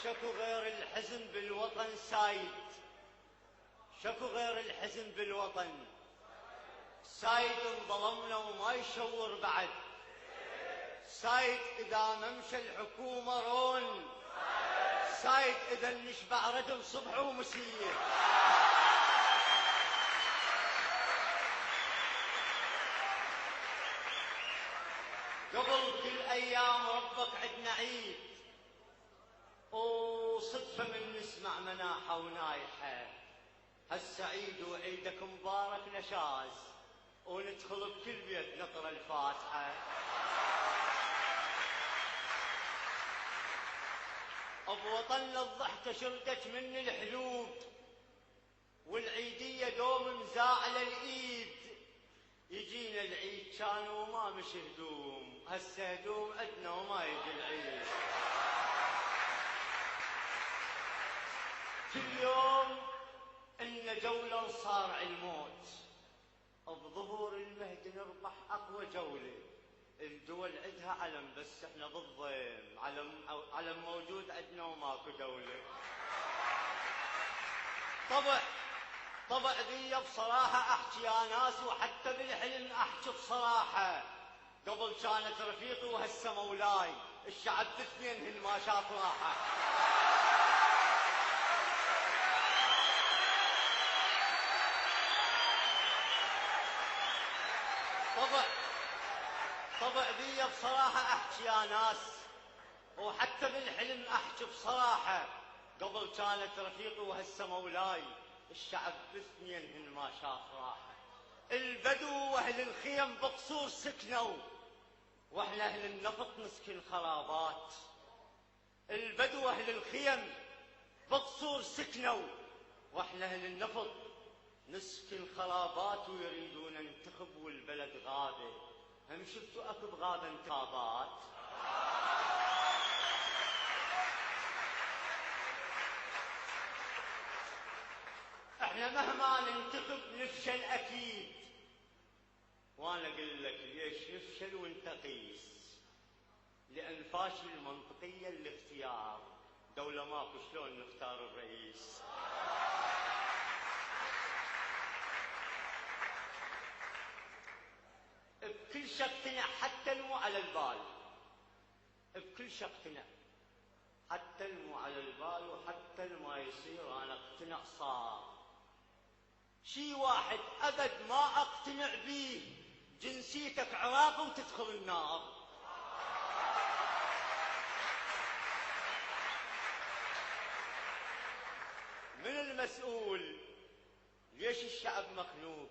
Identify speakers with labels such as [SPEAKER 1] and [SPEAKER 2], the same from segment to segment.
[SPEAKER 1] شكو غير الحزن بالوطن سايد، شكو غير الحزن بالوطن سايد، انظلمنا وما يشور بعد سايد، إذا ممشى الحكومة رون سايد، إذا نشبع رجل صبح ومسية. قبل كل أيام ربك عدنا عيد، وصدفة من نسمع مناحة ونايحة، هالسعيد وعيدك مبارك نشاز، وندخل بكل بيت نقرأ الفاتحة. بوطننا الضحكة شردت من الحلوب، والعيدية دوم مزاعلة الإيد، يجينا العيد كان وما مش هدوم، هسه هدوم عدنا وما يجي العيد. كل يوم إن جولة صارع الموت، بظهور المهد نربح أقوى جولة، الدول عندها علم بس احنا ضدهم، علم موجود عندنا وماكو دولة. طبع ذي بصراحة احكي يا ناس، وحتى بالحلم احكي بصراحة، قبل كانت رفيقي وهسه مولاي، الشعب باثنين ما شاف راحة. طبع ذي بصراحة احكي يا ناس، وحتى بالحلم احكي بصراحة، قبل كانت رفيقي وهسه مولاي، الشعب باثنين ما شاف راحة. البدو واهل الخيم بقصور سكنوا، واحنا اهل النفط نسكن خرابات. البدو واهل الخيم بقصور سكنوا، واحنا اهل النفط نسكن خرابات، ويريدون ننتخب والبلد غابة. هم شفتوا اكو بغابة انتخابات؟ احنا مهما ننتخب نفشل اكيد، وانا اقول لك ليش نفشل وانت قيس، لان فاشل منطقيا الاختيار، دولة ماكو شلون نختار الرئيس. بكل شيء اقتنع حتى المو على البال، بكل شيء اقتنع حتى المو على البال، وحتى ما يصير انا اقتنع صار. شي واحد ابد ما اقتنع بيه، جنسيتك عراقي وتدخل النار. من المسؤول؟ ليش الشعب مخنوق؟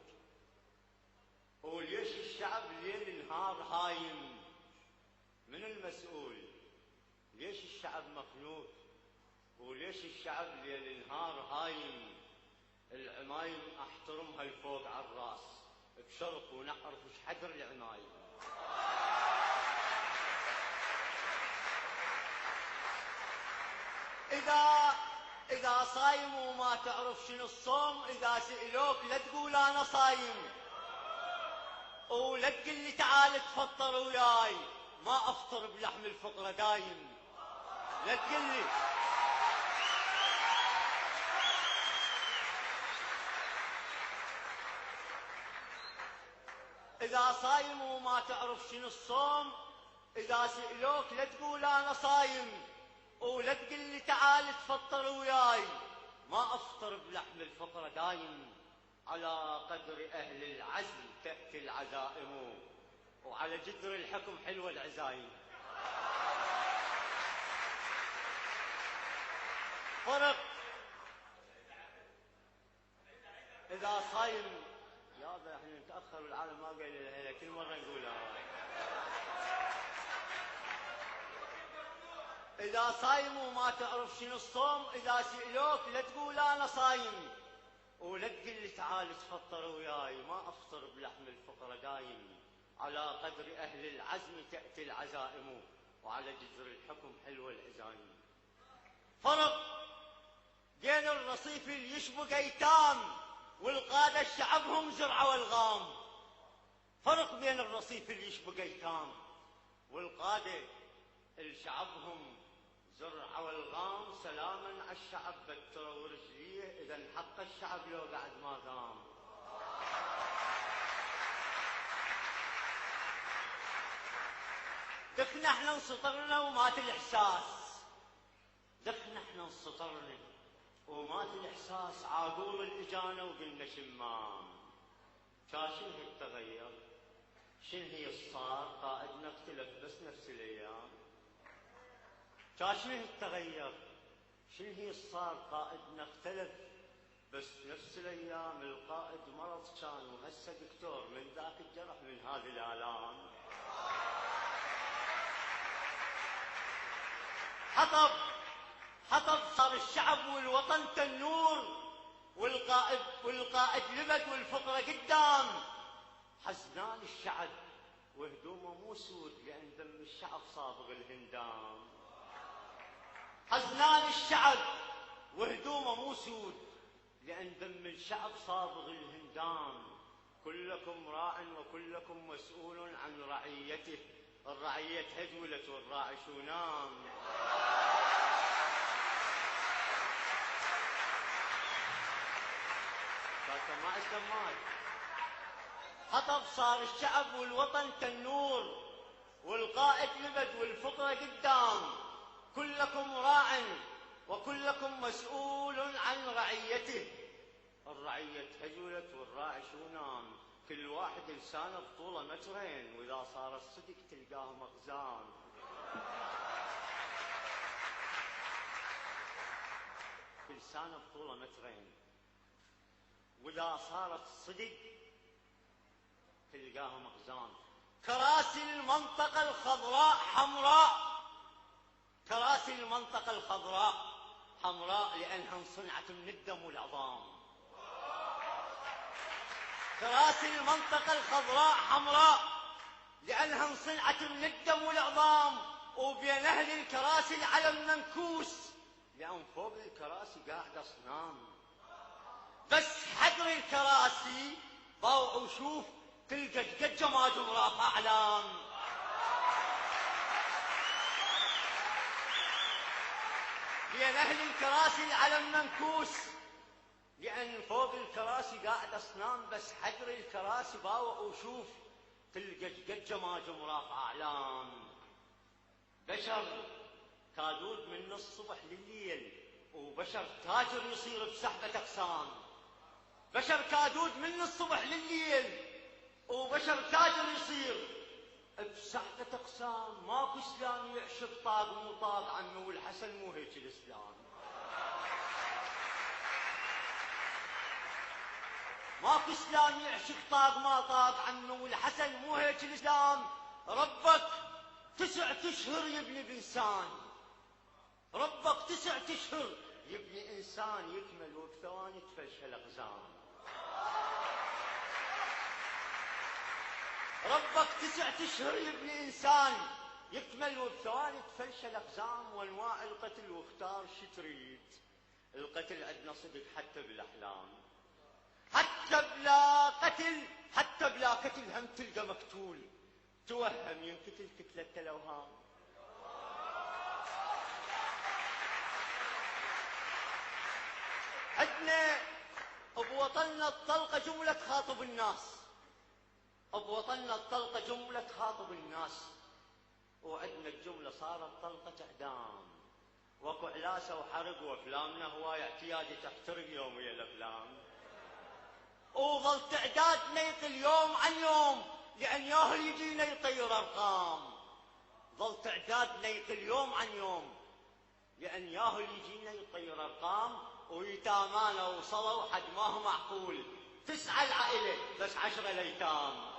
[SPEAKER 1] وليش الشعب ليل نهار هايم؟ من المسؤول؟ ليش الشعب مخنوق؟ وليش الشعب ليل نهار هايم؟ العمايم احترمها الفوق على الراس بشرط، ونعرف ايش حدر العمايم. اذا صايم وما تعرف شنو الصوم، اذا سئلوك لا تقول انا صايم، ولا تقول لي تعال تفطر وياي، ما افطر بلحم الفقره دايم. لا تقول لي إذا صايم وما تعرف شنو الصوم، إذا سئلوك لا تقول أنا صايم، ولا تقول لي تعال تفطر وياي، ما أفطر بلحم الفقرة دايم. على قدر أهل العزم تأتي العزائم، وعلى جدر الحكم حلوة العزايم. فرق إذا صايم، يابا احنا نتاخر والعالم ما قايل لها كل مره نقولها. اذا صايم وما تعرف شنو الصوم، اذا سئلوك لا تقول انا صايم، ولا تقول لي تعال تفطر وياي، ما افطر بلحم الفقره دايم. على قدر اهل العزم تاتي العزائم، وعلى جذر الحكم حلوه العزايم. فرق بين الرصيف اللي يشبك ايتام، والقادة شعبهم زرعة والغام. فرق بين الرصيف اللي يشبك ايتام، والقادة اللي شعبهم زرع والغام سلاما على الشعب بتر ورجليه، اذا انحق الشعب لو بعد ما قام. دخنا احنا انسطرنا ومات الاحساس، دخنا احنا انسطرنا ومات الاحساس، عاقول الاجانه وقلنا شمام. شنو التغير؟ شنو هي الصار؟ قائدنا اختلف بس نفس الايام. شنو التغير؟ شنو هي الصار؟ قائدنا اختلف بس نفس الايام. القائد مرض كان وهسه دكتور، من ذاك الجرح من هذه الالام. حطب صار الشعب والوطن تنور، والقائد لبد والفقره قدام. حزنان الشعب وهدومه مو سود، لان دم الشعب صابغ الهندام. حزنان الشعب وهدومه مو سود، لان دم الشعب صابغ الهندام. كلكم راع وكلكم مسؤول عن رعيته، الرعيه هجولت والراعي شو نام. ما اسمعت. حطب صار الشعب والوطن تنور، والقائد لبد والفقره قدام. كلكم راع وكلكم مسؤول عن رعيته، الرعيه هجولت والراعي شو نام. كل واحد انسان بطوله مترين، واذا صار الصدق تلقاه مخزان. كل سنه بطوله مترين، واذا صارت صدق تلقاها مخزان. كراسي المنطقه الخضراء حمراء، كراسي المنطقه الخضراء حمراء لانها انصنعت من الدم والعظام. كراسي المنطقه الخضراء حمراء لانها انصنعت من الدم والعظام. وبين اهل الكراسي العلم منكوس، لان فوق الكراسي قاعد اصنام. بس حجر الكراسي ضوع وشوف تلقى قد جماجم رافع اعلام. بين اهل الكراسي العلم منكوس، لان فوق الكراسي قاعد اصنام. بس حجر الكراسي باوع وشوف تلقى قد جماجم رافع اعلام. بشر كادود من الصبح لليل، وبشر تاجر يصير بسحبة اقسام. بشر كادود من الصبح لليل، وبشر تاجر يصير بسحبة اقسام. ماكو اسلام يعشق طاق مو طاق عمه، والحسن مو هيك الاسلام. ماكو اسلام يعشق طاق ما طاق عمه، والحسن مو هيك الاسلام. ربك 9 اشهر يبني بانسان، ربك 9 اشهر يبني انسان يكمل وبثواني تفشل اقزام. ربك 9 اشهر يبني انسان يكمل وبثواني تفشل اقزام. وانواع القتل واختار شو تريد، القتل عندنا صدق حتى بالاحلام. حتى بلا قتل هم تلقى مقتول، توهم ينقتل كتلة الاوهام. عندنا بوطننا الطلقه جمله تخاطب الناس، بوطننا الطلقه جمله تخاطب الناس. وعندنا الجمله صارت طلقه اعدام. واكو علاسه وحرق وافلامنا هواي اعتيادي تحترق يوميا الافلام. وظل تعدادنا يقل يوم عن يوم، لان ياهل يجينا يطير ارقام. ظل تعدادنا يقل يوم عن يوم، لان ياهل يجينا يطير ارقام. ويتامانا وصلوا حد ما هو معقول، 9 العائله بس 10 الايتام.